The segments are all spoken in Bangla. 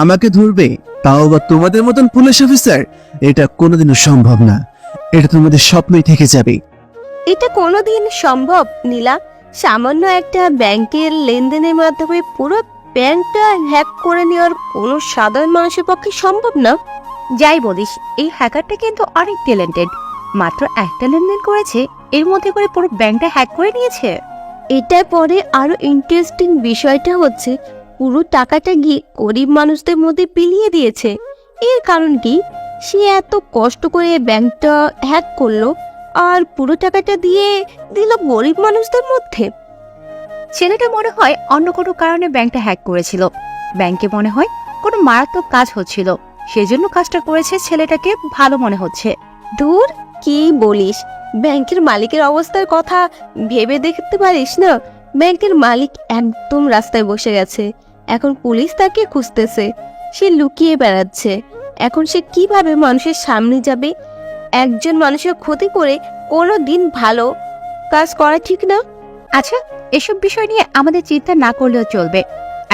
আমাকে ধরবে, তাও আবার তোমাদের মতন পুলিশ অফিসার? এটা কোনোদিনও সম্ভব না। এটা তোমাদের স্বপ্নই থেকে যাবে। এটা কোনোদিন সম্ভব নীলা? সামান্য একটা ব্যাংকের লেনদেনের মাধ্যমে পুরো ব্যাংকটা হ্যাক করে নেওয়ার কোনো সাধারণ মানুষের পক্ষে সম্ভব না। যাই বলিস, এই হ্যাকারটা কিন্তু অনেক ট্যালেন্টেড। মাত্র একটা লেনদেন করেছে, এর মধ্যে করে পুরো ব্যাংকটা হ্যাক করে নিয়েছে। এটা পরে আরো ইন্টারেস্টিং বিষয়টা হচ্ছে পুরো টাকাটা গিয়ে গরিব মানুষদের মধ্যে বিলিয়ে দিয়েছে। এর কারণ কি? সে এত কষ্ট করে ব্যাংকটা হ্যাক করলো আর পুরো টাকাটা দিয়ে দিল গরিব মানুষদের মধ্যে। ছেলেটা মনে হয় অন্য কোনো কারণে ব্যাংকটা হ্যাক করেছিল। ব্যাংকে মনে হয় কোনো মারাত্মক কাজ হচ্ছিল, সেজন্য কাজটা করেছে। ছেলেটাকে ভালো মনে হচ্ছে। দূর, কি বলিস? ব্যাংকের মালিকের অবস্থার কথা ভেবে দেখতে পারিস না? ব্যাংকের মালিক একদম রাস্তায় বসে গেছে। এখন পুলিশ তাকে খুঁজতেছে, সে লুকিয়ে বেড়াচ্ছে। এখন সে কিভাবে মানুষের সামনে যাবে? একজন মানুষের ক্ষতি করে কোনো দিন ভালো কাজ করা ঠিক না। আচ্ছা, এসব বিষয় নিয়ে আমাদের চিন্তা না করলেও চলবে।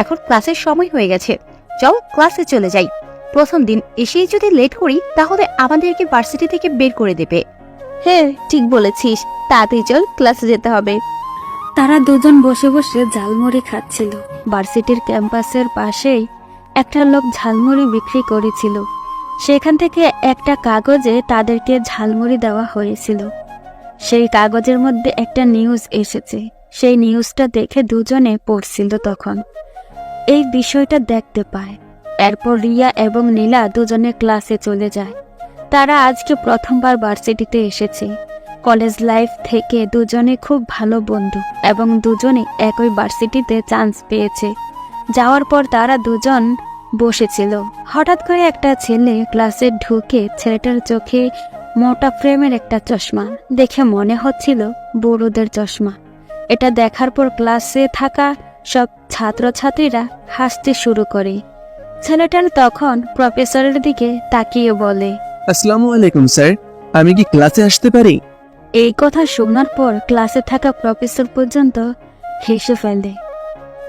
এখন ক্লাসের সময় হয়ে গেছে, চল ক্লাসে চলে যাই। প্রথম দিন এসেই যদি লেট করি তাহলে আমাদেরকে ভার্সিটি থেকে বের করে দেবে। হ্যাঁ, ঠিক বলেছিস, তাড়াতাড়ি চল, ক্লাসে যেতে হবে। তারা দুজন বসে বসে ঝালমুড়ি খাচ্ছিল। ভার্সিটির ক্যাম্পাসের পাশেই একটা লোক ঝালমুড়ি বিক্রি করেছিল। সেখান থেকে একটা কাগজে তাদেরকে ঝালমুড়ি দেওয়া হয়েছিল। সেই কাগজের মধ্যে একটা নিউজ এসেছে। সেই নিউজটা দেখে দুজনে পড়ছিল। তখন এই বিষয়টা দেখতে পায়। এরপর রিয়া এবং নীলা দুজনে ক্লাসে চলে যায়। তারা আজকে প্রথমবার ভার্সিটিতে এসেছে। কলেজ লাইফ থেকে দুজনে খুব ভালো বন্ধু এবং দুজনে একই ভার্সিটিতে চান্স পেয়েছে। যাওয়ার পর তারা দুজন বসেছিল। হঠাৎ করে একটা ছেলে ক্লাসে ঢুকে ছেলেটার চোখে মোটা ফ্রেমের একটা চশমা দেখে মনে হচ্ছিল বড়দের চশমা। এটা দেখার পর ক্লাসে থাকা সব ছাত্রছাত্রীরা হাসতে শুরু করে। ছেলেটার তখন প্রফেসরের দিকে তাকিয়ে বলে, আসসালামু আলাইকুম স্যার, আমি কি ক্লাসে আসতে পারি? এই কথা শোনার পর ক্লাসে থাকা প্রফেসর পর্যন্ত হেসে ফেলে।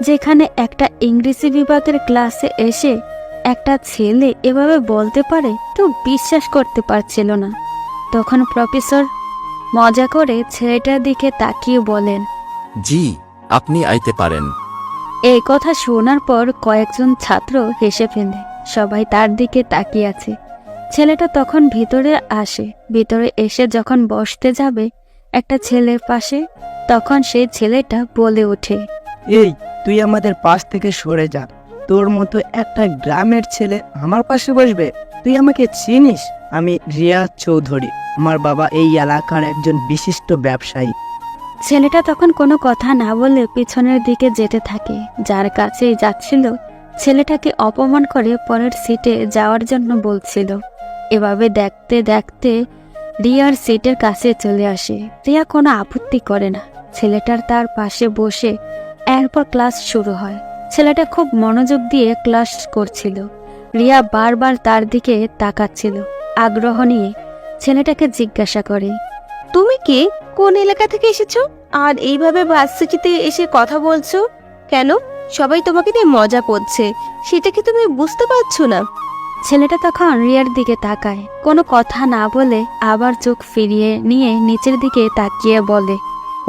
যেখানে একটা ইংরেজি বিভাগের ক্লাসে এসে একটা ছেলে এভাবে বলতে পারে তো বিশ্বাস করতে পারছিল না। তখন প্রফেসর মজা করে ছেলেটার দিকে তাকিয়ে বলেন, জি, আপনি আইতে পারেন। এই কথা শোনার পর কয়েকজন ছাত্র হেসে ফেলে। সবাই তার দিকে তাকিয়ে আছে। ছেলেটা তখন ভিতরে আসে। ভিতরে এসে যখন বসতে যাবে একটা ছেলের পাশে, তখন সেই ছেলেটা বলে ওঠে, এই, তুই আমাদের পাশ থেকে সরে যা। তোর মতো একটা গ্রামের ছেলে আমার পাশে বসবে? তুই আমাকে চিনিস? আমি রিয়াজ চৌধুরী। আমার বাবা এই এলাকার একজন বিশিষ্ট ব্যবসায়ী। ছেলেটা তখন কোনো কথা না বলে পিছনের দিকে যেতে থাকে। যার কাছেই যাচ্ছিল ছেলেটাকে অপমান করে পরের সিটে যাওয়ার জন্য বলছিল। এভাবে দেখতে দেখতে রিয়ার সিটের কাছে চলে আসে। রিয়া কোনো আপত্তি করে না। ছেলেটার তার পাশে বসে এরপর ক্লাস শুরু হয়। ছেলেটা খুব মনোযোগ দিয়ে ক্লাস করছিল। রিয়া বারবার তার দিকে তাকাচ্ছিল। আগ্রহ নিয়ে ছেলেটাকে জিজ্ঞাসা করে, তুমি কে? কোন এলাকা থেকে এসেছো? আর এইভাবে ভার্সিটিতে এসে কথা বলছো কেন? সবাই তোমাকে নিয়ে মজা করছে, সেটা কি তুমি বুঝতে পারছো না? ছেলেটা তখন রিয়ার দিকে তাকায়। কোনো কথা না বলে আবার চোখ ফিরিয়ে নিয়ে নিচের দিকে তাকিয়ে বলে,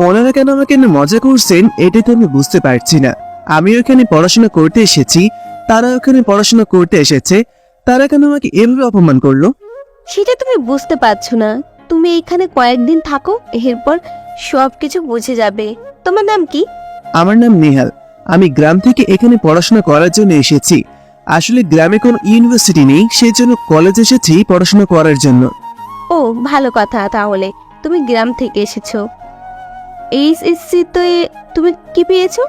ওনারা কেন আমাকে নিয়ে মজা করছেন এটাই তো আমি বুঝতে পারছি না। আমি ওখানে পড়াশোনা করতে এসেছি, তারা ওখানে পড়াশোনা করতে এসেছে। তারা কেন আমাকে এভাবে অপমান করলো? সেটা তুমি বুঝতে পারছো না। তুমি এখানে কয়েকদিন থাকো, এরপর সবকিছু বুঝে যাবে। তোমার নাম কি? আমার নাম নেহাল। আমি গ্রাম থেকে এখানে পড়াশোনা করার জন্য এসেছি। আসলে গ্রামে কোনো ইউনিভার্সিটি নেই, সেই জন্য কলেজ এসেছি পড়াশোনা করার জন্য। ও, ভালো কথা। তাহলে তুমি গ্রাম থেকে এসেছো। এইচএসসি তে তুমি কি পেয়েছো?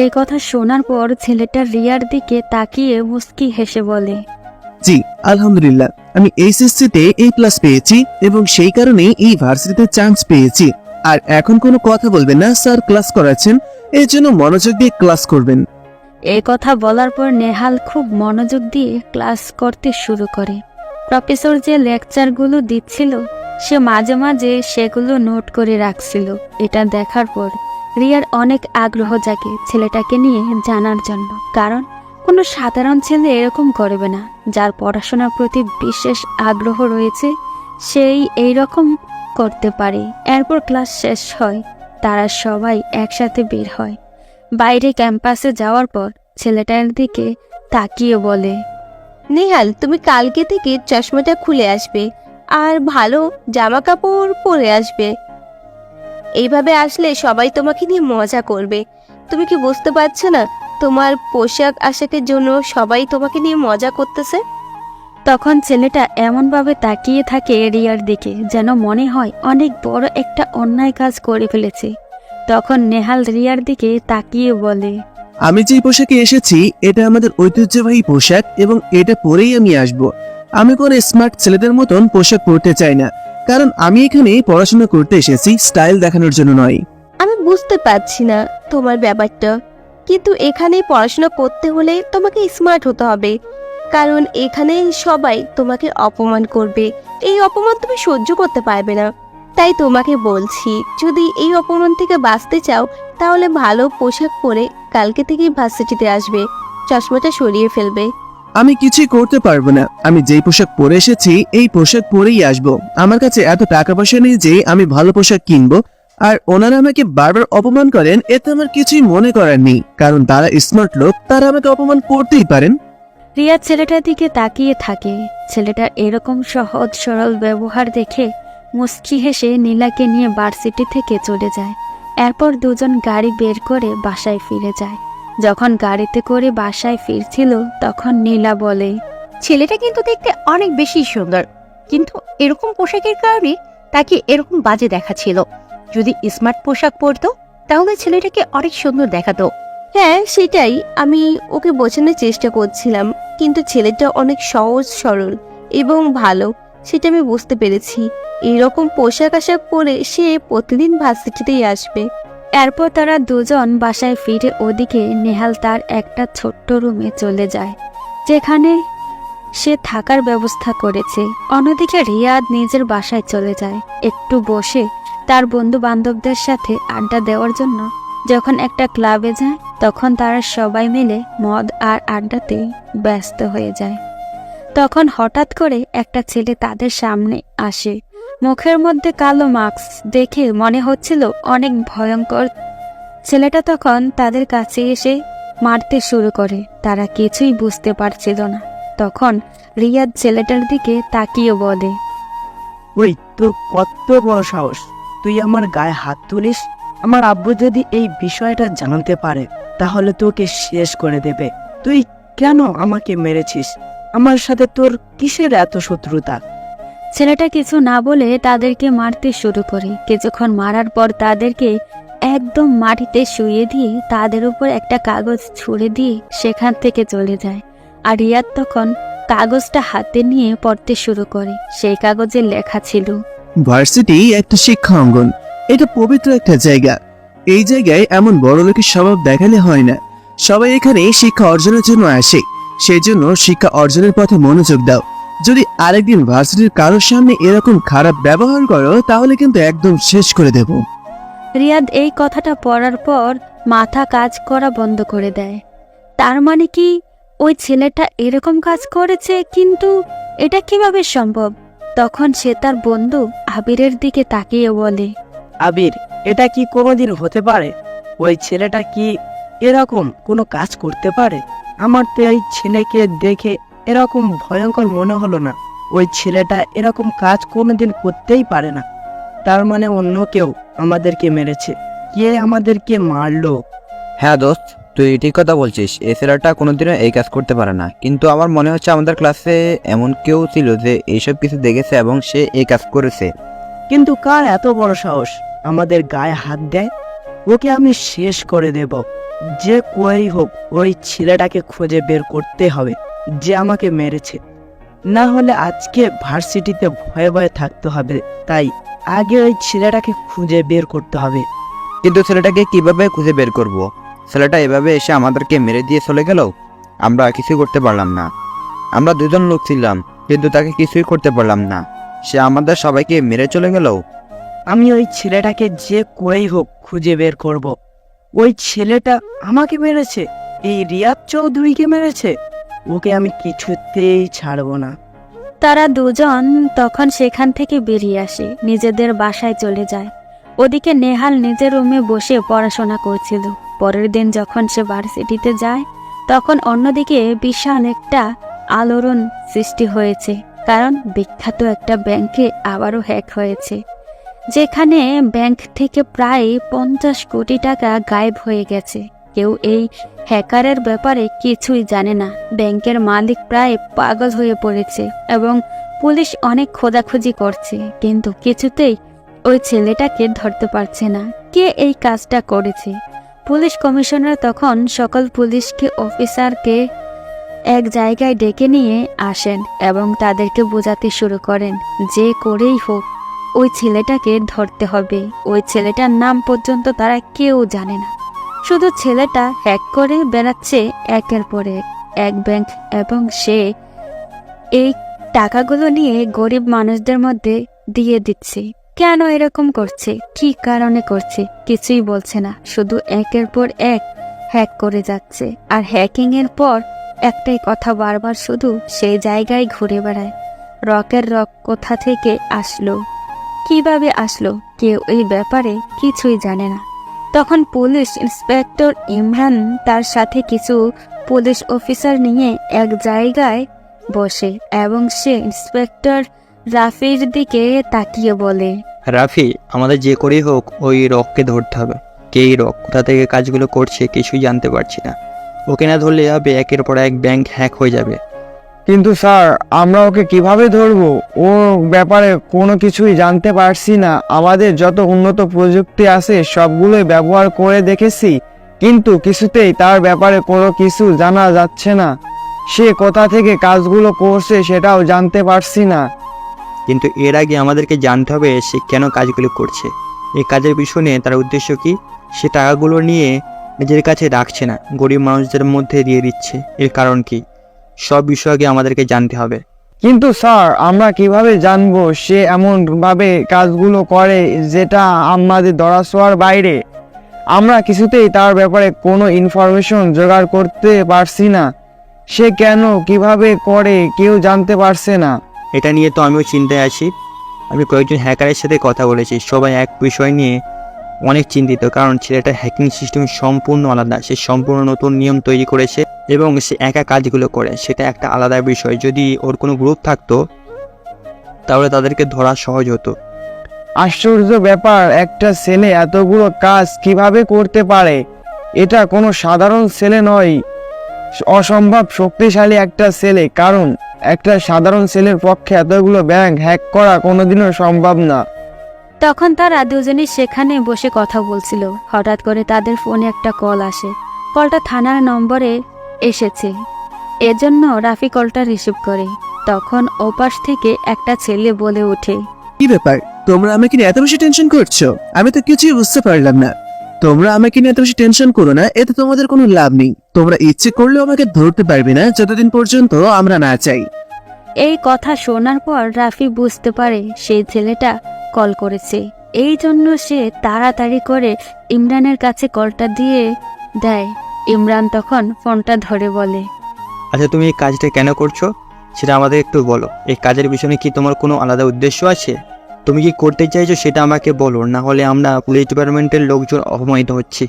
এই কথা শোনার পর ছেলেটা রিয়ার দিকে তাকিয়ে মুস্কি হেসে বলে, জি আলহামদুলিল্লাহ, আমি এইচএসসি তে A+ পেয়েছি এবং সেই কারণে এই ভার্সিটিতে চান্স পেয়েছি। আর এখন কোনো কথা বলবেন না, স্যার ক্লাস করাচ্ছেন, এর জন্য মনোযোগ দিয়ে ক্লাস করবেন। এই কথা বলার পর নেহাল খুব মনোযোগ দিয়ে ক্লাস করতে শুরু করে। প্রফেসর যে লেকচারগুলো দিচ্ছিল সে মাঝে মাঝে সেগুলো নোট করে রাখছিল। এটা দেখার পর রিয়ার অনেক আগ্রহ জাগে ছেলেটাকে নিয়ে জানার জন্য, কারণ কোনো সাধারণ ছেলে এরকম করবে না। যার পড়াশোনার প্রতি বিশেষ আগ্রহ রয়েছে সেই এই রকম করতে পারে। এরপর ক্লাস শেষ হয়, তারা সবাই একসাথে বের হয়। বাইরে ক্যাম্পাসে যাওয়ার পর ছেলেটার দিকে তাকিয়ে বলে, নেহাল, তুমি কালকে থেকে চশমাটা খুলে আসবে আর ভালো জামা কাপড় পরে আসবে। এইভাবে আসলে সবাই তোমাকে নিয়ে মজা করবে। তুমি কি বুঝতে পারছো না তোমার পোশাক আশাকের জন্য সবাই তোমাকে নিয়ে মজা করতেছে? তখন ছেলেটা এমনভাবে তাকিয়ে থাকে রিয়ার দিকে যেন মনে হয় অনেক বড় একটা অন্যায় কাজ করে ফেলেছে। তখন নেহাল রিয়ার দিকে তাকিয়ে বলে, আমি যেই পোশাকে এসেছি এটা আমাদের ঐতিহ্যবাহী পোশাক এবং এটা পরেই আমি আসব। আমি কোনো স্মার্ট ছেলেদের মতন পোশাক পরতে চাই না, কারণ আমি এখানে পড়াশোনা করতে এসেছি, স্টাইল দেখানোর জন্য নয়। আমি বুঝতে পারছি না তোমার ব্যাপারটা, কিন্তু এখানে পড়াশোনা করতে হলে তোমাকে স্মার্ট হতে হবে, কারণ এখানে সবাই তোমাকে অপমান করবে। এই অপমান তুমি সহ্য করতে পারবে না। তাই তোমাকে বলছি, যদি এই অপমান থেকে বাঁচতে চাও তাহলে ভালো পোশাক পরে কালকে থেকেই ভার্সিটিতে আসবে, চশমাটা সরিয়ে ফেলবে। আমি কিছুই করতে পারবো না। আমি যেই পোশাক পরে এসেছি এই পোশাক পরেই আসবো। আমার কাছে এত টাকা পয়সা নেই যে আমি ভালো পোশাক কিনবো। আর ওনারা আমাকে বারবার অপমান করেন, এতে আমার কিছুই মনে করার নেই, কারণ তারা স্মার্ট লোক, তারা আমাকে অপমান করতেই পারেন। রিয়া ছেলেটার দিকে তাকিয়ে থাকে। ছেলেটার এরকম সহজ সরল ব্যবহার দেখে মুচকি হেসে নীলাকে নিয়ে ভার্সিটি থেকে চলে যায়। এরপর দুজন গাড়ি বের করে বাসায় ফিরে যায়। যখন গাড়িতে করে বাসায় ফিরছিল তখন নীলা বলে, ছেলেটা কিন্তু দেখতে অনেক বেশি সুন্দর, কিন্তু এরকম পোশাকের কারণে তাকে এরকম বাজে দেখাচ্ছিল। যদি স্মার্ট পোশাক পরতো তাহলে ছেলেটাকে অনেক সুন্দর দেখাতো। হ্যাঁ, সেটাই আমি ওকে বোঝানোর চেষ্টা করছিলাম, কিন্তু ছেলেটা অনেক সহজ সরল এবং ভালো, সেটা আমি বুঝতে পেরেছি। এরকম পোশাক আশাক পরে সে প্রতিদিন ভার্সিটিতেই আসবে। এরপর তারা দুজন বাসায় ফিরে ওদিকে নেহাল তার একটা ছোট্ট রুমে চলে যায়, যেখানে সে থাকার ব্যবস্থা করেছে। অন্যদিকে রিয়াদ নিজের বাসায় চলে যায় একটু বসে তার বন্ধু বান্ধবদের সাথে আড্ডা দেওয়ার জন্য। যখন একটা ক্লাবে যায় তখন তারা সবাই মিলে মদ আর আড্ডাতে ব্যস্ত হয়ে যায়। তখন হঠাৎ করে একটা ছেলে তাদের সামনে আসে। মুখের মধ্যে কালো মাস্ক দেখে মনে হচ্ছিল অনেক ভয়ঙ্কর। ছেলেটা তখন তাদের কাছে এসে মারতে শুরু করে। তারা কিছুই বুঝতে পারছিল না। তখন রিয়াদ ছেলেটার দিকে তাকিয়ে বলে, ওই তোর কত বড় সাহস, তুই আমার গায়ে হাত তুলিস? আমার আব্বু যদি এই বিষয়টা জানতে পারে তাহলে তোকে শেষ করে দেবে। তুই কেন আমাকে মেরেছিস? আমার সাথে তোর কিসের এত শত্রুতা? ছেলেটা কিছু না বলে তাদেরকে মারতে শুরু করে। কিছুক্ষণ মারার পর তাদেরকে একদম মাটিতে শুইয়ে দিয়ে তাদের উপর একটা কাগজ ছুঁড়ে দিয়ে সেখান থেকে চলে যায়। আর রিয়াদ তখন কাগজটা হাতে নিয়ে পড়তে শুরু করে। সেই কাগজে লেখা ছিল, ভার্সিটি একটা শিক্ষা অঙ্গন, এটা পবিত্র একটা জায়গা। এই জায়গায় এমন বড় লোকের স্বভাব দেখালে হয় না। সবাই এখানে শিক্ষা অর্জনের জন্য আসে, সেই জন্য শিক্ষা অর্জনের পথে মনোযোগ দাও। যদি আরেকদিন ভার্সিটির কারোর সামনে এরকম খারাপ ব্যবহার করো তাহলে কিন্তু একদম শেষ করে দেব। রিয়াদ এই কথাটা পড়ার পর মাথা কাজ করা বন্ধ করে দেয়। তার মানে কি ওই ছেলেটা এরকম কাজ করেছে, কিন্তু এটা কিভাবে সম্ভব? তখন সে তার বন্ধু আবিরের দিকে তাকিয়ে বলে, আবির, এটা কি কোনোদিন হতে পারে? ওই ছেলেটা কি এরকম কোনো কাজ করতে পারে? আমার তো এই ছেলেকে দেখে এরকম ভয়ঙ্কর মনে হলো না। ওই ছেলেটা এরকম কাজ কোনোদিন করতেই পারে না। তার মানে অন্য কেউ আমাদেরকে মেরেছে। কে আমাদেরকে মারলো? হ্যাঁ দোস্ত, তুই ঠিক কথা বলছিস। এই ছেলেটা কোনোদিনও এই কাজ করতে পারে না, কিন্তু আমার মনে হচ্ছে আমাদের ক্লাসে এমন কেউ ছিল যে এইসব কিছু দেখেছে এবং সে এই কাজ করেছে। কিন্তু কার এত বড় সাহস আমাদের গায়ে হাত দেয়? ওকে আমি শেষ করে দেব। যে করেই হোক ওই ছেলেটাকে খুঁজে বের করতে হবে যে আমাকে মেরেছে। না হলে আজকে ভার্সিটিতে ভয়ে ভয়ে থাকতে হবে। তাই আগে ওই ছেলেটাকে খুঁজে বের করতে হবে। কিন্তু ছেলেটাকে কিভাবে খুঁজে বের করব? ছেলেটা এভাবে এসে আমাদেরকে মেরে দিয়ে চলে গেল, আমরা কিছু করতে পারলাম না। আমরা দুজন লোক ছিলাম, কিন্তু তাকে কিছুই করতে পারলাম না। সে আমাদের সবাইকে মেরে চলে গেল। আমি ওই ছেলেটাকে যে করেই হোক খুঁজে বের করব। ওই ছেলেটা আমাকে মেরেছে, এই রিয়াদ চৌধুরীকে মেরেছে। ওকে আমি কিছুতেই ছাড়বো না। তারা দুজন তখন সেখান থেকে বেরিয়ে আসে, নিজেদের বাসায় চলে যায়। ওদিকে নেহাল নিজের রুমে বসে পড়াশোনা করছিল। পরের দিন যখন সে ভার্সিটিতে যায়, তখন অন্যদিকে বিশাল একটা আলোড়ন সৃষ্টি হয়েছে, কারণ বিখ্যাত একটা ব্যাংকে আবারও হ্যাক হয়েছে, যেখানে ব্যাংক থেকে প্রায় 50 কোটি টাকা গায়েব হয়ে গেছে। কেউ এই হ্যাকারের ব্যাপারে কিছুই জানে না। ব্যাংকের মালিক প্রায় পাগল হয়ে পড়েছে এবং পুলিশ অনেক খোঁজাখুঁজি করছে, কিন্তু কিছুতেই ওই ছেলেটাকে ধরতে পারছে না কে এই কাজটা করেছে। পুলিশ কমিশনার তখন সকল পুলিশকে অফিসারকে এক জায়গায় ডেকে নিয়ে আসেন এবং তাদেরকে বোঝাতে শুরু করেন যে করেই হোক ওই ছেলেটাকে ধরতে হবে। ওই ছেলেটার নাম পর্যন্ত তারা কেউ জানে না, শুধু ছেলেটা হ্যাক করে বেড়াচ্ছে একের পর এক ব্যাংক এবং সে এই টাকাগুলো নিয়ে গরিব মানুষদের মধ্যে দিয়ে দিচ্ছে। কেন এরকম করছে, কি কারণে করছে কিছুই বলছে না, শুধু একের পর এক হ্যাক করে যাচ্ছে। আর হ্যাকিং এর পর একটাই কথা বারবার শুধু সেই জায়গায় ঘুরে বেড়ায়, রকের রক কোথা থেকে আসলো, কিভাবে আসলো, কেউ এই ব্যাপারে কিছুই জানে না। তখন পুলিশ ইন্সপেক্টর ইমরান তার সাথে কিছু পুলিশ অফিসার নিয়ে এক জায়গায় বসে এবং সে ইন্সপেক্টর রাফির দিকে তাকিয়ে বলে, রাফি, আমাদের যে করেই হোক ওই রককে ধরতে হবে। কে এই রক, কোথা থেকে কাজগুলো করছে কিছুই জানতে পারছি না। ওকে না ধরলে হবে একের পর এক ব্যাংক হ্যাক হয়ে যাবে। কিন্তু স্যার, আমরা ওকে কিভাবে ধরবো? ওর ব্যাপারে কোনো কিছুই জানতে পারছি না। আমাদের যত উন্নত প্রযুক্তি আছে সবগুলোই ব্যবহার করে দেখেছি, কিন্তু কিছুতেই তার ব্যাপারে কোনো কিছু জানা যাচ্ছে না। সে কোথা থেকে কাজগুলো করছে সেটাও জানতে পারছি না। কিন্তু এর আগে আমাদেরকে জানতে হবে সে কেন কাজগুলো করছে, এই কাজের পিছনে তার উদ্দেশ্য কি। সে টাকাগুলো নিয়ে নিজের কাছে রাখছে না, গরিব মানুষদের মধ্যে দিয়ে দিচ্ছে, এর কারণ কি? সব বিষয় আগে আমাদেরকে জানতে হবে। কিন্তু স্যার, আমরা কিভাবে জানবো সে এমন ভাবে কাজগুলো করে যেটা আমাদের ধরাছোঁয়ার বাইরে? আমরা কিছুতেই তার ব্যাপারে কোনো ইনফরমেশন জোগাড় করতে পারছি না। সে কেন কিভাবে করে কেউ জানতে পারছে না। এটা নিয়ে তো আমিও চিন্তায় আছি। আমি কয়েকজন হ্যাকারের সাথে কথা বলেছি, সবাই এক বিষয় নিয়ে অনেক চিন্তিত, কারণ ছেলেটার হ্যাকিং সিস্টেম সম্পূর্ণ আলাদা। সে সম্পূর্ণ নতুন নিয়ম তৈরি করেছে এবং সে একা কাজগুলো করে, সেটা একটা আলাদা বিষয়। যদি ওর কোনো গ্রুপ থাকতো তাহলে তাদেরকে ধরা সহজ হতো। আশ্চর্য ব্যাপার, একটা ছেলে এতগুলো কাজ কিভাবে করতে পারে? এটা কোনো সাধারণ ছেলে নয়, অসম্ভব শক্তিশালী একটা ছেলে, কারণ একটা সাধারণ ছেলের পক্ষে এতগুলো ব্যাংক হ্যাক করা কোনোদিনও সম্ভব না। তখন তারা দুজনেই সেখানে বসে কথা বলছিল। হঠাৎ করে তাদের ফোনে একটা কল আসে। কলটা থানার নম্বরে এসেছে, এজন্য রাফি কলটা রিসিভ করে। তখন ওপাশ থেকে একটা ছেলে বলে ওঠে, কি ব্যাপার, তোমরা আমাকে নিয়ে এত বেশি টেনশন করছো? আমি তো কিছুই বুঝতে পারলাম না। তোমরা আমাকে নিয়ে এত বেশি টেনশন করো না, এতে তোমাদের কোনো লাভ নেই। তোমরা ইচ্ছে করলেও আমাকে ধরতে পারবে না যতদিন পর্যন্ত আমরা না চাই। এই কথা শোনার পর রাফি বুঝতে পারে সেই ছেলেটা কল করেছে। এই জন্য সে তাড়াতাড়ি করে ইমরানের কাছে কলটা দিয়ে দেয়। ইমরান তখন ফোনটা ধরে বলে, আচ্ছা, তুমি এই কাজটা কেন করছো সেটা আমাদের একটু বলো। এই কাজের পিছনে কি তোমার কোনো আলাদা উদ্দেশ্য আছে? তুমি কি করতে চাইছো সেটা আমাকে বলো, না হলে আমরা পুলিশ ডিপার্টমেন্টের লোকজন অপমানিত হচ্ছি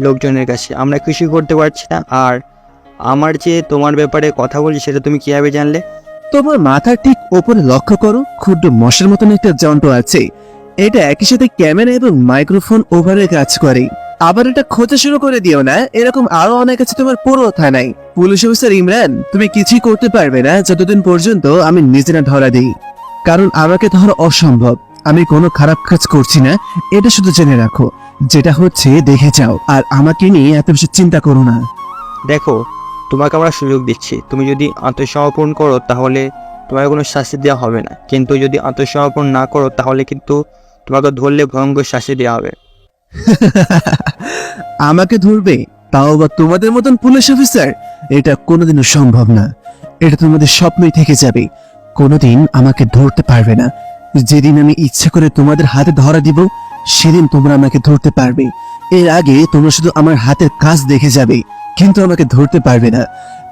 লোকজনের কাছে, আমরা কিছুই করতে পারছি না। আর আমার যে তোমার ব্যাপারে কথা বলছি সেটা তুমি কিভাবে জানলে? তোমার মাথার ঠিক ওপরে লক্ষ্য করো, ক্ষুদ্র মশের মতন একটা যন্ত্র আছে। এটা একই সাথে ক্যামেরা এবং মাইক্রোফোন ওভারে কাজ করে। আবার এটা খোঁজা শুরু করে দিও না, এরকম আরো অনেক আছে তোমার পুরো থানায়। পুলিশ অফিসার ইমরান, তুমি কিছুই করতে পারবে না যতদিন পর্যন্ত আমি নিজে না ধরা দিই, কারণ আমাকে ধরা অসম্ভব। আমি কোনো খারাপ কাজ করছি না, এটা শুধু জেনে রাখো। যেটা হচ্ছে দেখে যাও, আর আমাকে নিয়ে এত বেশি চিন্তা করো না। দেখো, তোমাকে আমরা সুযোগ দিচ্ছি, তুমি যদি আত্মসমর্পণ করো তাহলে তোমাকে কোনো শাস্তি দেওয়া হবে না, কিন্তু যদি আত্মসমর্পণ না করো তাহলে কিন্তু তোমাকে ধরলে ভয়ঙ্কর শাস্তি দেওয়া হবে। আমাকে ধরবে, তাও আবার তোমাদের মতন পুলিশ অফিসার? এটা কোনোদিনও সম্ভব না। এটা তোমাদের স্বপ্নই থেকে যাবে, কোনোদিন আমাকে ধরতে পারবে না। যেদিন আমি ইচ্ছা করে তোমাদের হাতে ধরা দিব, সেদিন তোমরা আমাকে ধরতে পারবে। এর আগে তোমরা শুধু আমার হাতের কাজ দেখে যাবে, কিন্তু আমাকে ধরতে পারবে না,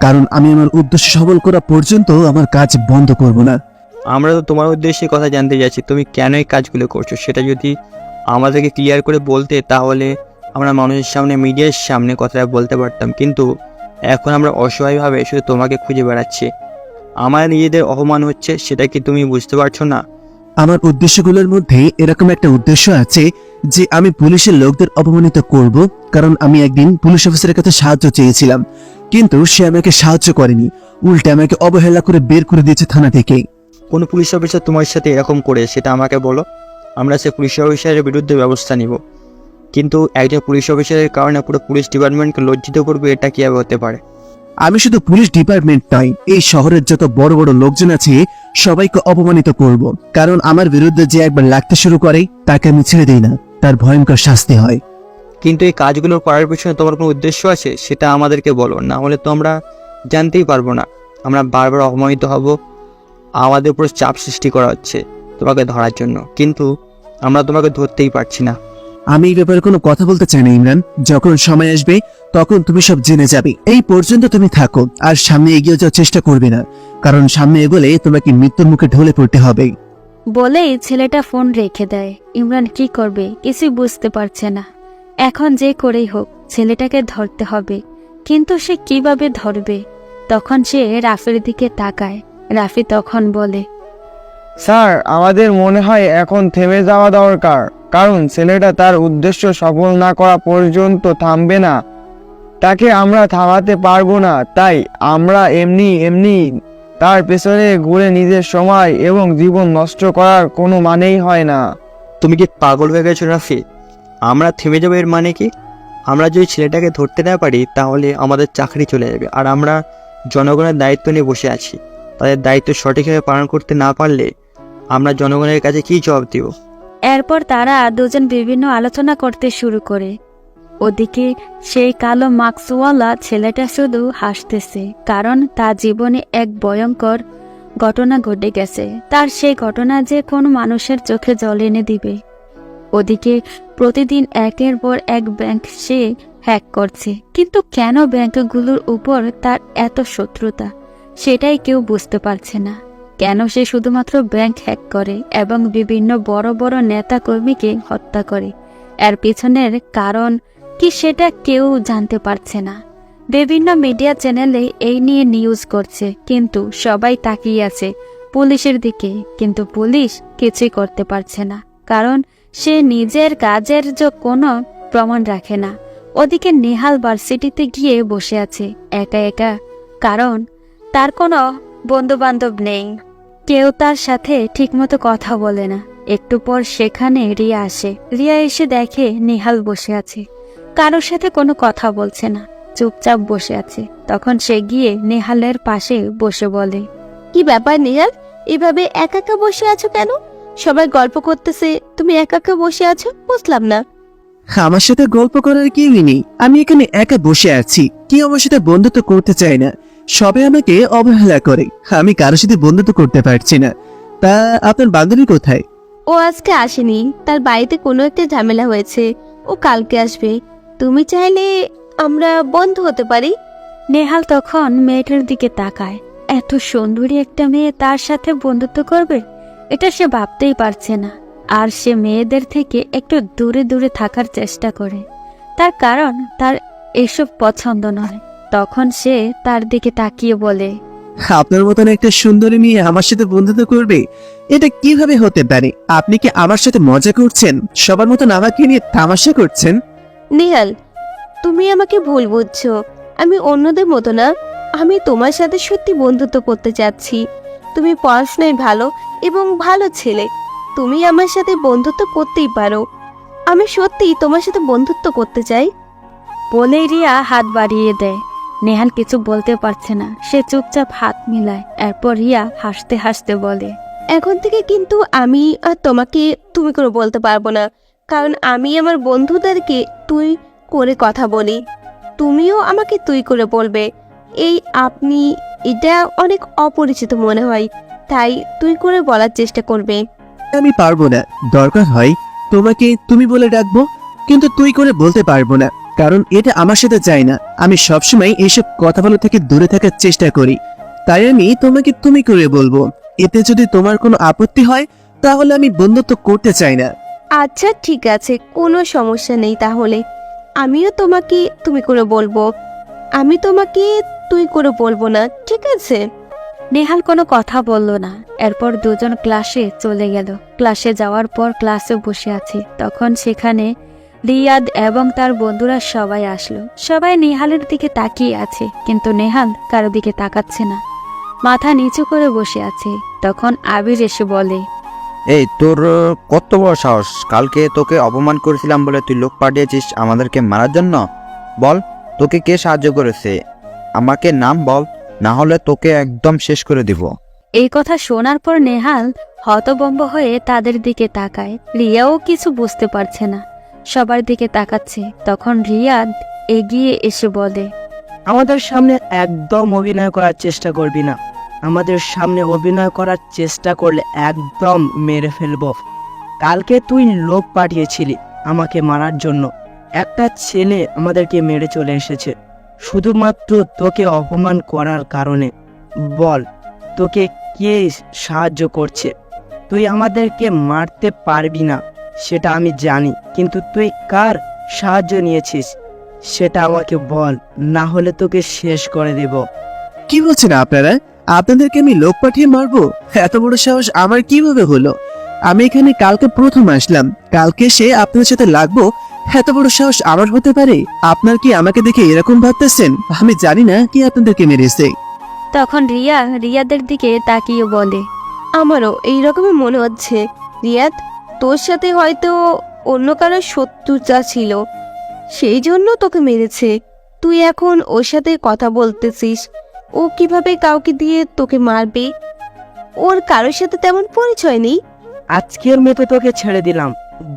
কারণ আমি আমার উদ্দেশ্য সফল করা পর্যন্ত আমার কাজ বন্ধ করব না। আমরা তো তোমার উদ্দেশ্যে কথা জানতে যাচ্ছি, তুমি কেন এই কাজগুলো করছো সেটা যদি আমাদেরকে ক্লিয়ার করে বলতে, তাহলে আমরা মানুষের সামনে, মিডিয়ার সামনে কথাটা বলতে পারতাম। কিন্তু এখন আমরা অসহায়ভাবে শুধু তোমাকে খুঁজে বেড়াচ্ছি। আমার নিজেদের অপমান হচ্ছে, সেটা কি তুমি বুঝতে পারছো না? আমার উদ্দেশ্যগুলোর মধ্যে এরকম একটা উদ্দেশ্য আছে যে আমি পুলিশের লোকদের অপমানিত করব, কারণ আমি একদিন পুলিশ অফিসারের কাছে সাহায্য চেয়েছিলাম, কিন্তু সে আমাকে সাহায্য করেনি, উল্টে আমাকে অবহেলা করে বের করে দিয়েছে থানা থেকে। কোনো পুলিশ অফিসার তোমার সাথে এরকম করে সেটা আমাকে বলো, আমরা সে পুলিশ অফিসারের বিরুদ্ধে ব্যবস্থা নিব। কিন্তু একজন পুলিশ অফিসারের কারণে পুরো পুলিশ ডিপার্টমেন্টকে লজ্জিত করবে, এটা কীভাবে হতে পারে? আমি শুধু পুলিশ ডিপার্টমেন্ট নয়, এই শহরের যত বড় বড় লোকজন আছে সবাইকে অপমানিত করব, কারণ আমার বিরুদ্ধে যে একবার লাগতে শুরু করে তাকে আমি ছেড়ে দিই না, তার ভয়ঙ্কর শাস্তি হয়। কিন্তু এই কাজগুলো করার পিছনে তোমার কোনো উদ্দেশ্য আছে, সেটা আমাদেরকে বলো, না হলে তো আমরা জানতেই পারবো না। আমরা বারবার অপমানিত হব, আমাদের উপর চাপ সৃষ্টি করা হচ্ছে তোমাকে ধরার জন্য, কিন্তু আমরা তোমাকে ধরতেই পারছি না। আমি এই ব্যাপারে কোনো কথা বলতে চাই না ইমরান, যখন সময় আসবে তখন তুমি সব জেনে যাবে। এই পর্যন্ত তুমি থাকো আর সামনে এগিয়ে যাওয়ার চেষ্টা করবে না, কারণ সামনে এগোলে তোমাকে মৃত্যুর মুখে ঢলে পড়তে হবে। বলেই ছেলেটা ফোন রেখে দেয়। ইমরান কি করবে কিছুই বুঝতে পারছে না। এখন যে করেই হোক ছেলেটাকে ধরতে হবে, কিন্তু সে কিভাবে ধরবে? তখন সে রাফির দিকে তাকায়। রাফি তখন বলে, স্যার, আমাদের মনে হয় এখন থেমে যাওয়া দরকার, কারণ ছেলেটা তার উদ্দেশ্য সফল না করা পর্যন্ত থামবে না। তাকে আমরা থামাতে পারবো না, তাই আমরা এমনি তার পেছনে ঘুরে নিজের সময় এবং জীবন নষ্ট করার কোনো মানেই হয় না। তুমি কি পাগল হয়ে গেছো রাফি? আমরা থেমে যাবো এর মানে কি? আমরা যদি ছেলেটাকে ধরতে না পারি তাহলে আমাদের চাকরি চলে যাবে, আর আমরা জনগণের দায়িত্ব নিয়ে বসে আছি। তাদের দায়িত্ব সঠিকভাবে পালন করতে না পারলে আমরা জনগণের কাছে কী জবাব দিব? এরপর তারা দুজন বিভিন্ন আলোচনা করতে শুরু করে। ওদিকে সেই কালো মাস্কওয়ালা ছেলেটা শুধু হাসতেছে, কারণ তার জীবনে এক ভয়ঙ্কর ঘটনা ঘটে গেছে। তার সেই ঘটনা যে কোনো মানুষের চোখে জল এনে দিবে। ওদিকে প্রতিদিন একের পর এক ব্যাংক সে হ্যাক করছে, কিন্তু কেন ব্যাংকগুলোর উপর তার এত শত্রুতা সেটাই কেউ বুঝতে পারছে না। কেন সে শুধুমাত্র ব্যাংক হ্যাক করে এবং বিভিন্ন বড় বড় নেতা কর্মীকে হত্যা করে? এর পিছনের কারণ কি সেটা কেউ জানতে পারছে না। বিভিন্ন মিডিয়া চ্যানেলে এই নিয়ে নিউজ করছে, কিন্তু সবাই তাকিয়ে আছে পুলিশের দিকে, কিন্তু পুলিশ কিছুই করতে পারছে না, কারণ সে নিজের কাজের যে কোনো প্রমাণ রাখে না। ওদিকে নেহাল ভার্সিটিতে গিয়ে বসে আছে একা একা, কারণ তার কোনো বন্ধু বান্ধব নেই, কেউ তার সাথে ঠিকমতো কথা বলে না। একটু পর সেখানে রিয়া আসে। রিয়া এসে দেখে নেহাল বসে আছে, কারোর সাথে কোনো কথা বলছে না, চুপচাপ বসে আছে। তখন সে গিয়ে নেহালের পাশে বসে বলে, কি ব্যাপার নেহাল, এভাবে একা একা বসে আছো কেন? সবাই গল্প করতেছে, তুমি একা একা বসে আছো, বুঝলাম না। আমার সাথে গল্প করার কেউই নেই, আমি এখানে একা বসে আছি। কেউ আমার সাথে বন্ধুত্ব করতে চায় না, সবাই আমাকে অবহেলা করে। আমি কারোর সাথে বন্ধুত্ব করতে পারছি না। তা আপনার বান্ধবী কোথায়? ও আজকে আসেনি, তার বাড়িতে কোনো একটা ঝামেলা হয়েছে, ও কালকে আসবে। তুমি চাইলে আমরা বন্ধু হতে পারি। নেহাল তখন মেয়েটার দিকে তাকায়। এত সুন্দরী একটা মেয়ে তার সাথে বন্ধুত্ব করবে, এটা সে ভাবতেই পারছে না। আর সে মেয়েদের থেকে একটু দূরে দূরে থাকার চেষ্টা করে, তার কারণ তার এসব পছন্দ নয়। তখন সে তার দিকে তাকিয়ে বলে, আপনার মতন একটা সুন্দরী মেয়ে আমার সাথে বন্ধুত্ব করবে, এটা কিভাবে হতে পারে? আপনি কি আমার সাথে মজা করছেন? সবার মতন আমাকে নিয়ে তামাশা করছেন? নেহাল, তুমি আমাকে ভুল বুঝছো। আমি অন্যদের মতো না, আমি তোমার সাথে সত্যি বন্ধুত্ব করতে চাচ্ছি। তুমি পড়াশোনায় ভালো এবং ভালো ছেলে, তুমি আমার সাথে বন্ধুত্ব করতেই পারো। আমি সত্যি তোমার সাথে বন্ধুত্ব করতে চাই। বলেই রিয়া হাত বাড়িয়ে দেয়। নেহাল কিছু বলতে পারছে না, সে চুপচাপ হাত মিলায়। এরপর রিয়া হাসতে হাসতে বলে, এখন থেকে কিন্তু আমি আর তোমাকে তুমি করে বলতে পারবো না, কারণ আমি আমার বন্ধুদেরকে তুই করে কথা বলি, তুমিও আমাকে তুই করে বলবে। এই আপনি, এটা অনেক অপরিচিত মনে হয়, তাই তুই করে বলার চেষ্টা করবে। আমি পারবো না, দরকার হয় তোমাকে তুমি বলে ডাকবো, কিন্তু তুই করে বলতে পারবো না, কারণ এটা আমার সাথে যায় না। আমি সবসময় এইসব কথা বলা থেকে দূরে থাকার চেষ্টা করি, তাই আমি তোমাকে তুমি করে বলবো। এতে যদি তোমার কোনো আপত্তি হয় তাহলে আমি বন্ধুত্ব করতে চাই না। আচ্ছা ঠিক আছে, কোনো সমস্যা নেই। তাহলে আমিও তোমাকে তুমি করে বলবো, আমি তোমাকে তুই করে বলবো না, ঠিক আছে? নেহাল কোনো কথা বলল না। এরপর দুজন ক্লাসে চলে গেল। ক্লাসে যাওয়ার পর ক্লাসে বসে আছে, তখন সেখানে রিয়াদ এবং তার বন্ধুরা সবাই আসলো। সবাই নেহালের দিকে তাকিয়ে আছে, কিন্তু নেহাল কারো দিকে তাকাচ্ছে না, মাথা নিচু করে বসে আছে। তখন আবির এসে বলে, এই তোর কত বড় সাহস! কালকে তোকে অপমান করেছিলাম বলে তুই লোক পাঠিয়েছিস আমাদেরকে মারার জন্য? বল, তোকে কে সাহায্য করেছে? আমাকে নাম বল, না হলে তোকে একদম শেষ করে দিব। এই কথা শোনার পর নেহাল হতভম্ব হয়ে তাদের দিকে তাকায়। রিয়াও কিছু বুঝতে পারছে না, সবার দিকে তাকাচ্ছে। তখন রিয়াদ এগিয়ে এসে বলে, আমাদের সামনে একদম অভিনয় করার চেষ্টা করবি না। আমাদের সামনে অভিনয় করার চেষ্টা করলে একদম মেরে ফেলবো। কালকে তুই লোক পাঠিয়েছিলি আমাকে মারার জন্য। একটা ছেলে আমাদেরকে মেরে চলে এসেছে শুধুমাত্র তোকে অপমান করার কারণে। বল, তোকে কে সাহায্য করছে? তুই আমাদেরকে মারতে পারবি না সেটা আমি জানি, কিন্তু তুই কার সাহায্য নিয়েছিস সেটা আমাকে বল, না হলে তোকে শেষ করে দেব। কি বলছেন আপনারা? আপনাদেরকে আমি লোক পাঠিয়ে মারবো? এত বড় সাহস আমার কিভাবে হলো? আমি এখানে কালকে প্রথম আসলাম, কালকে সে আপনাদের সাথে লাগবো? এত বড় সাহস আমার হতে পারে? আপনার কি আমাকে দেখে এরকম ভাবতেছেন? আমি জানি না কি আপনাদেরকে মেরেছে। তখন রিয়া রিয়াদের দিকে তাকিয়ে বলে, আমারও এইরকমই মনে হচ্ছে। রিয়াদ, তোর সাথে হয়তো অন্য কারোর শত্রুতা ছিল, সেই জন্য তোকে মেরেছে। তুই এখন ওর সাথে কথা বলতেছিস, ও কিভাবে কাউকে দিয়ে তোকে মারবে? ওর কারোর সাথে তেমন পরিচয় নেই। আজকের মতো তোকে ছেড়ে দিলাম।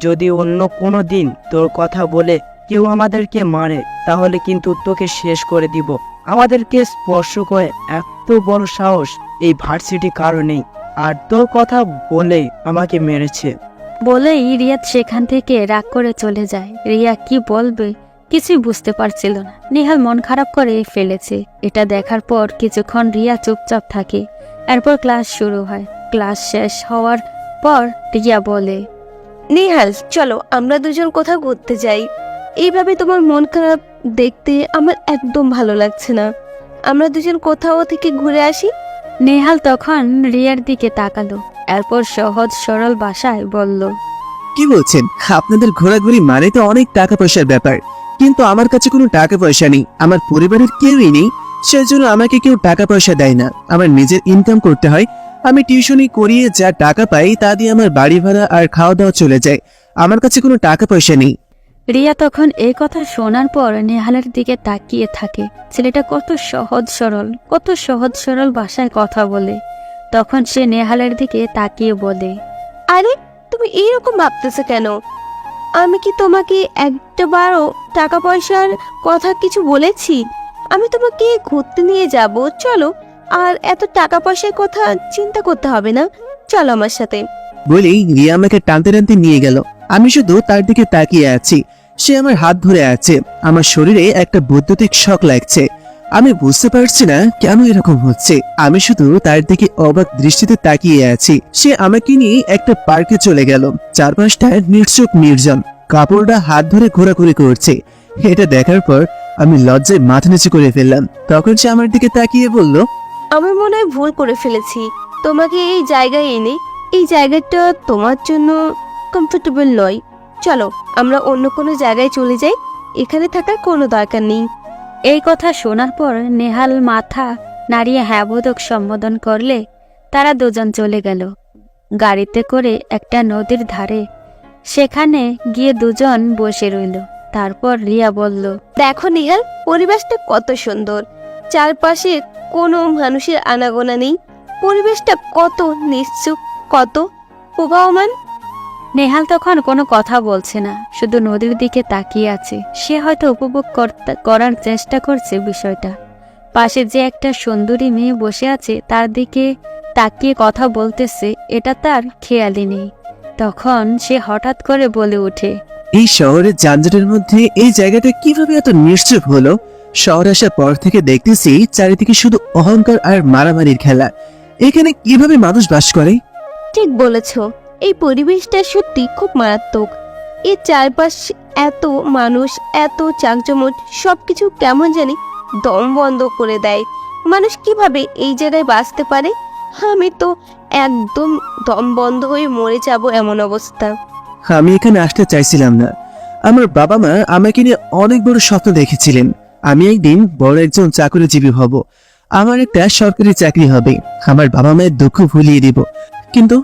যদি অন্য কোনো দিন তোর কথা বলে কেউ আমাদেরকে মারে তাহলে কিন্তু তোকে শেষ করে দিব। আমাদেরকে স্পর্শ করে এত বড় সাহস এই ভার্সিটি কারণেই, আর তোর কথা বলেই আমাকে মেরেছে। বলেই রিয়াদ সেখান থেকে রাগ করে চলে যায়। রিয়া কি বলবে কিছুই বুঝতে পারছিল না। নেহাল মন খারাপ করে ফেলেছে। এটা দেখার পর কিছুক্ষণ রিয়া চুপচাপ থাকে। এরপর ক্লাস শুরু হয়। ক্লাস শেষ হওয়ার পর রিয়া বলে, নেহাল, চলো আমরা দুজন কোথাও ঘুরতে যাই। এইভাবে তোমার মন খারাপ দেখতে আমার একদম ভালো লাগছে না। আমরা দুজন কোথাও থেকে ঘুরে আসি। নেহাল তখন রিয়ার দিকে তাকালো, এরপর সহজ সরল ভাষায় বলল, কি বলছেন? আপনাদের ঘোরাঘুরি মানে তো অনেক টাকা পয়সার ব্যাপার, কিন্তু আমার কাছে কোনো টাকা পয়সা নেই, আমার পরিবারের কেউই নেই, সেজন্য আমাকে কেউ টাকা পয়সা দেয় না। আমার নিজের ইনকাম করতে হয়। আমি টিউশনি করিয়ে যা টাকা পাই তা দিয়ে আমার বাড়ি ভাড়া আর খাওয়া দাওয়া চলে যায়। আমার কাছে কোনো টাকা পয়সা নেই। রিয়া তখন এই কথা শোনার পর নেহালের দিকে তাকিয়ে থাকে। ছেলেটা কত সহজ সরল ভাষায় কথা বলে। তখন সে নেহালের দিকে তাকিয়ে বলে, আরে, তুমি এইরকম ভাবতেছো কেন? আমি কি তোমাকে একটাবারও টাকা পয়সার কথা কিছু বলেছি? আমি তোমাকে ঘুরতে নিয়ে যাব, চলো। আর এত টাকা পয়সার কথা চিন্তা করতে হবে না, চলো আমার সাথে। বলেই রিয়া আমাকে টানতে টানতে নিয়ে গেল। আমি শুধু তার দিকে তাকিয়ে আছি। সে আমার হাত ধরে আছে। আমার শরীরে একটা বৈদ্যুতিক শক লাগছে। আমি বুঝতে পারছি না কেন এরকম হচ্ছে। আমি শুধু তার দিকে অবাক দৃষ্টিতে তাকিয়ে আছি। সে আমাকে নিয়ে একটা পার্কে চলে গেল। চারপাশটা নির্চুপ নির্জন, কাপড়টা হাত ধরে ঘোরাঘুরি করছে। এটা দেখার পর আমি লজ্জায় মাথা নিচু করে ফেললাম। তখন সে আমার দিকে তাকিয়ে বলল, আমি মনে হয় ভুল করে ফেলেছি তোমাকে এই জায়গায় এনে। এই জায়গাটা তোমার জন্য কমফোর্টেবল নয়। চলো আমরা অন্য কোনো জায়গায় চলে যাই, এখানে থাকার কোনো দরকার নেই। এই কথা শোনার পর নেহাল মাথা নাড়িয়ে হ্যাঁ বোধক সম্বোধন করলে তারা দুজন চলে গেল গাড়িতে করে একটা নদীর ধারে। সেখানে গিয়ে দুজন বসে রইল। তারপর রিয়া বলল, দেখো নেহাল, পরিবেশটা কত সুন্দর। চারপাশে কোনো মানুষের আনাগোনা নেই। পরিবেশটা কত নিশ্চুপ, কত প্রবাহমান। নেহাল তখন কোনো কথা বলছে না, শুধু নদীর দিকে তাকিয়ে আছে। সে হয়তো উপভোগ করার চেষ্টা করছে বিষয়টা। পাশে যে একটা সুন্দরী মেয়ে বসে আছে তার দিকে তাকিয়ে কথা বলতেছে, এটা তার খেয়ালই নেই। তখন সে হঠাৎ করে বলে ওঠে, এই শহরের যানজটের মধ্যে এই জায়গাটা কিভাবে এত নিশ্চুপ হলো? শহরে আসার পর থেকে দেখতেছি চারিদিকে শুধু অহংকার আর মারামারির খেলা। এখানে কিভাবে মানুষ বাস করে? ঠিক বলেছ, এই পরিবেশটা সত্যি খুব মারাত্মক। এর চারপাশ এত মানুষ, এত চাকজমট, সবকিছু কেমন জানি দম বন্ধ করে দেয়। মানুষ কিভাবে এই জায়গায় বাঁচতে পারে? আমি তো একদম দম বন্ধ হয়ে মরে যাব এমন অবস্থা। আমি এখানে আসতে চাইছিলাম না। আমার বাবা মা আমাকে নিয়ে অনেক বড় স্বপ্ন দেখেছিলেন। আমি একদিন বড় একজন চাকরিজীবী হব, আমার একটা সরকারি চাকরি হবে, আমার বাবা মায়ের দুঃখ ভুলিয়ে দিব। কিন্তু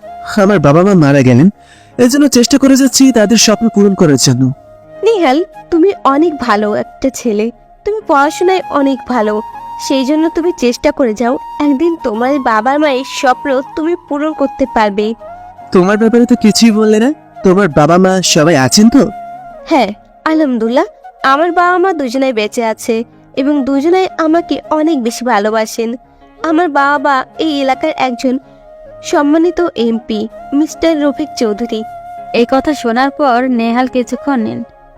আমার বাবা মা মারা গেলেন, এজন্য চেষ্টা করে যাচ্ছি তাদের স্বপ্ন পূরণ করার জন্য। নিহাল, তুমি অনেক ভালো একটা ছেলে, তুমি পড়াশোনায় অনেক ভালো, সেই জন্য তুমি চেষ্টা করে যাও, একদিন তোমার বাবা মায়ের স্বপ্ন তুমি পূরণ করতে পারবে। তোমার ব্যাপারে তো কিছুই বললে না। তোমার বাবা মা সবাই আছেন তো? হ্যাঁ, আলহামদুলিল্লাহ, আমার বাবা মা দুজনেই বেঁচে আছে এবং দুজনেই আমাকে অনেক বেশি ভালোবাসেন। আমার বাবা এই এলাকার একজন সম্মানিত এমপি, মিস্টার রফিক চৌধুরী। এই কথা শোনার পর নেহাল কিছুক্ষণ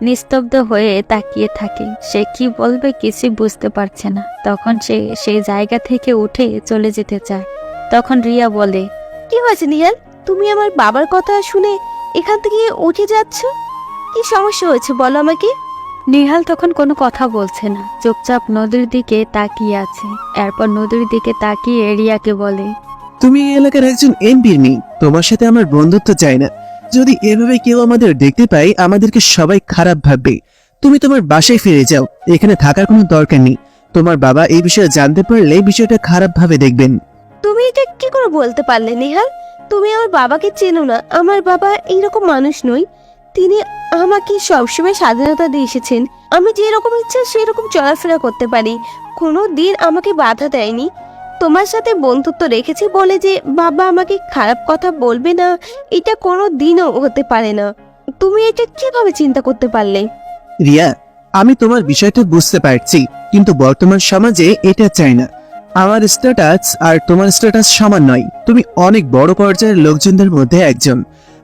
নিস্তব্ধ হয়ে তাকিয়ে থাকে। সে কি বলবে কিছু বুঝতে পারছে না। তখন সে সেই জায়গা থেকে উঠে চলে যেতে চায়। তখন রিয়া বলে, কি হয়েছে নিহাল, তুমি আমার বাবার কথা শুনে এখান থেকে উঠে যাচ্ছ? কি সমস্যা হয়েছে বলো আমাকে। নিহাল তখন কোনো কথা বলছে না, চুপচাপ নদীর দিকে তাকিয়ে আছে। এরপর নদীর দিকে তাকিয়ে রিয়াকে বলে, তুমি এই এলাকার একজন এমপির মেয়ে, তোমার সাথে আমার বন্ধুত্ব চাই না। যদি এভাবে কেউ আমাদের দেখতে পায়, আমাদেরকে সবাই খারাপ ভাববে। তুমি তোমার বাসায় ফিরে যাও, এখানে থাকার কোনো দরকার নেই। তোমার বাবা এই বিষয়ে জানতে পারলে বিষয়টা খারাপ ভাবে দেখবেন। তুমি এটা কি করে বলতে পারলে নিহাল? তুমি আমার বাবাকে চেনো না। আমার বাবা এইরকম মানুষ নয়। তিনি আমাকে সবসময় স্বাধীনতা দিয়ে এসেছেন। আমি যেরকম ইচ্ছা সেরকম চলাফেরা করতে পারি, কোনো দিন আমাকে বাধা দেয়নি। তোমার সাথে বন্ধুত্ব রেখেছি বলে যে বাবা আমাকে খারাপ কথা বলবে না, এটা কোনো দিনও হতে পারে না। তুমি এটা কিভাবে চিন্তা করতে পারলে? রিয়া, আমি তোমার বিষয়টা বুঝতে পারছি, কিন্তু বর্তমান সমাজে এটা চাই না। আমার স্ট্যাটাস আর তোমার স্ট্যাটাস সমান নয়। তুমি অনেক বড় পর্যায়ের লোকজনদের মধ্যে একজন,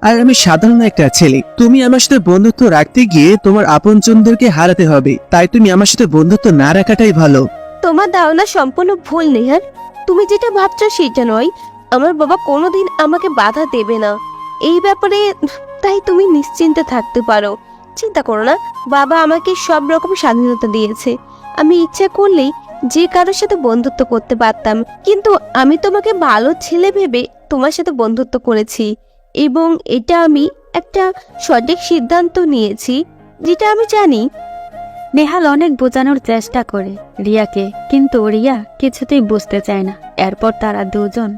আর আমি সাধারণ একটা ছেলে। তুমি আমার সাথে বন্ধুত্ব রাখতে গিয়ে তোমার আপনজনদেরকে হারাতে হবে, তাই তুমি আমার সাথে বন্ধুত্ব না রাখাটাই ভালো। তোমার ধারণা সম্পূর্ণ ভুল নিহার। তুমি যেটা ভাবছো সেটা নয়। আমার বাবা কোনোদিন আমাকে বাধা দেবে না এই ব্যাপারে, তাই তুমি নিশ্চিন্তে থাকতে পারো। চিন্তা করো না, বাবা আমাকে সব রকম স্বাধীনতা দিয়েছে। আমি ইচ্ছা করলেই যে কারোর সাথে বন্ধুত্ব করতে পারতাম, কিন্তু আমি তোমাকে ভালো ছেলে ভেবে তোমার সাথে বন্ধুত্ব করেছি এবং এটা আমি একটা সঠিক সিদ্ধান্ত নিয়েছি, যেটা আমি জানি। নেহাল অনেক বোঝানোর চেষ্টা করে রিয়াকে, কিন্তু রিয়া কিছুতেই বুঝতে চায় না। এরপর তারা দুজন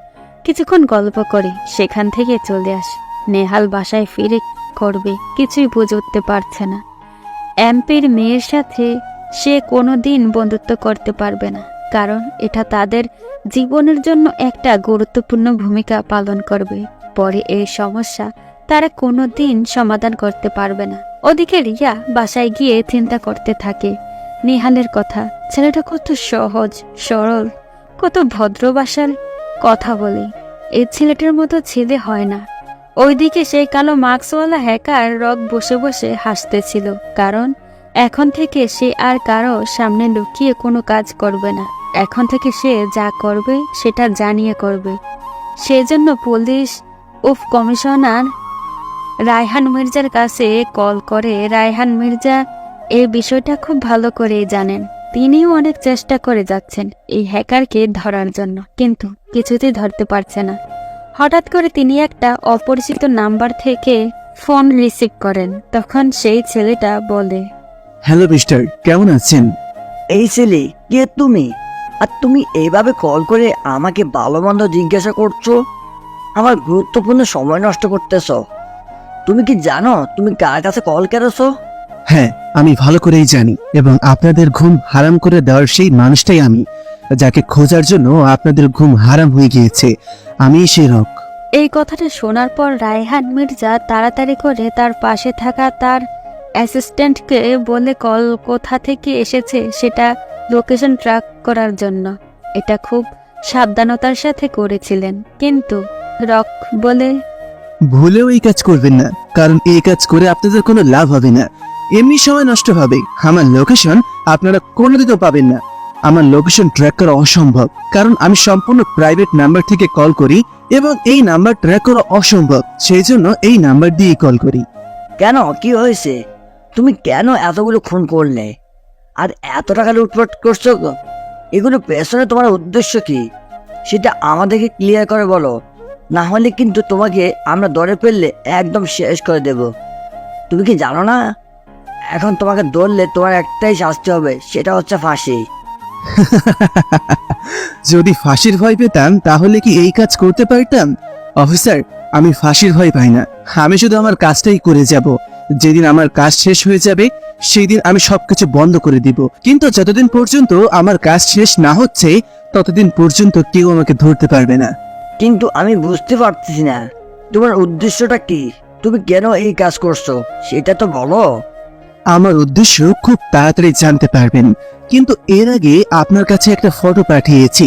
কিছুক্ষণ গল্প করে সেখান থেকে চলে আসে। নেহাল বাসায় ফিরে করবে কিছুই বুঝে উঠতে পারছে না। এমপির মেয়ের সাথে সে কোনোদিন বন্ধুত্ব করতে পারবে না, কারণ এটা তাদের জীবনের জন্য একটা গুরুত্বপূর্ণ ভূমিকা পালন করবে। পরে এই সমস্যা তারা কোনোদিন সমাধান করতে পারবে না। ওদিকে রিয়া বাসায় গিয়ে চিন্তা করতে থাকে নিহালের কথা। ছেলেটা কত সহজ সরল, কত ভদ্র ভাষার কথা বলে। এই ছেলেটার মতো ছেলে হয় না। ওইদিকে সেই কালো মাস্কওয়ালা হ্যাকার রক বসে বসে হাসতেছিল, কারণ এখন থেকে সে আর কারো সামনে লুকিয়ে কোনো কাজ করবে না। এখন থেকে সে যা করবে সেটা জানিয়ে করবে। সেজন্য পুলিশ কমিশনার রায়হান মির্জার কাছে কল করে। রায়হান মির্জা এই বিষয়টা খুব ভালো করেই জানেন। তিনিও অনেক চেষ্টা করে যাচ্ছেন এই হ্যাকারকে ধরার জন্য, কিন্তু কিছুতেই ধরতে পারছে না। হঠাৎ করে তিনি একটা অপরিচিত নাম্বার থেকে ফোন রিসিভ করেন। তখন সেই ছেলেটা বলে, হ্যালো মিস্টার, কেমন আছেন? এই ছেলে কে তুমি? আর তুমি এইভাবে কল করে আমাকে ভালো মন্দ জিজ্ঞাসা করছো? আমার গুরুত্বপূর্ণ সময় নষ্ট করতেছ। তুমি কি জানো তুমি কার কাছে কল করেছো? হ্যাঁ, আমি ভালো করেই জানি, এবং আপনাদের ঘুম হারাম করে দেওয়ার সেই মানুষটাই আমি, যাকে খোঁজার জন্য আপনাদের ঘুম হারাম হয়ে গিয়েছে। আমি সেই রক। এই কথাটা শোনার পর রায়হান মির্জা তাড়াতাড়ি করে তার পাশে থাকা তার অ্যাসিস্ট্যান্টকে বলে কল কোথা থেকে এসেছে সেটা লোকেশন ট্র্যাক করার জন্য। এটা খুব সাবধানতার সাথে করেছিলেন, কিন্তু রক বলে, ভুলেও এই কাজ করবেন না, কারণ এই কাজ করে আপনাদের কোনো লাভ হবে না, এমনি সময় নষ্ট হবে। আমার লোকেশন আপনারা কোনোদিনও পাবেন না। আমার লোকেশন ট্র্যাক করা অসম্ভব, কারণ আমি সম্পূর্ণ প্রাইভেট নাম্বার থেকে কল করি এবং এই নাম্বার ট্র্যাক করা অসম্ভব, সেই জন্য এই নাম্বার দিয়ে কল করি। কেন, কি হয়েছে? তুমি কেন এতগুলো খুন করলে আর এত টাকা লুটপাট করছো? এগুলো পেছনে তোমার উদ্দেশ্য কি সেটা আমাদেরকে ক্লিয়ার করে বলো, না হলে কিন্তু তোমাকে আমরা ধরে ফেললে একদম শেষ করে দেব। তুমি কি জানো না, এখন তোমাকে ধরলে তোমার একটাই শাস্তি হবে, সেটা হচ্ছে ফাঁসি। যদি ফাঁসির ভয় পেতাম তাহলে কি এই কাজ করতে পারতাম? অফিসার, আমি ফাঁসির ভয় পাই না, আমি শুধু আমার কাজটাই করে যাব। যেদিন আমার কাজ শেষ হয়ে যাবে সেই দিন আমি সবকিছু বন্ধ করে দিব, কিন্তু যতদিন পর্যন্ত আমার কাজ শেষ না হচ্ছে ততদিন পর্যন্ত কেউ আমাকে ধরতে পারবে না। কিন্তু আমি বুঝতে পারতেছি না তোমার উদ্দেশ্যটা কি, তুমি কেন এই কাজ করছো সেটা তো বলো। আমার উদ্দেশ্য খুব তাড়াতাড়ি জানতে পারবেন, কিন্তু এর আগে আপনার কাছে একটা ফটো পাঠিয়েছি,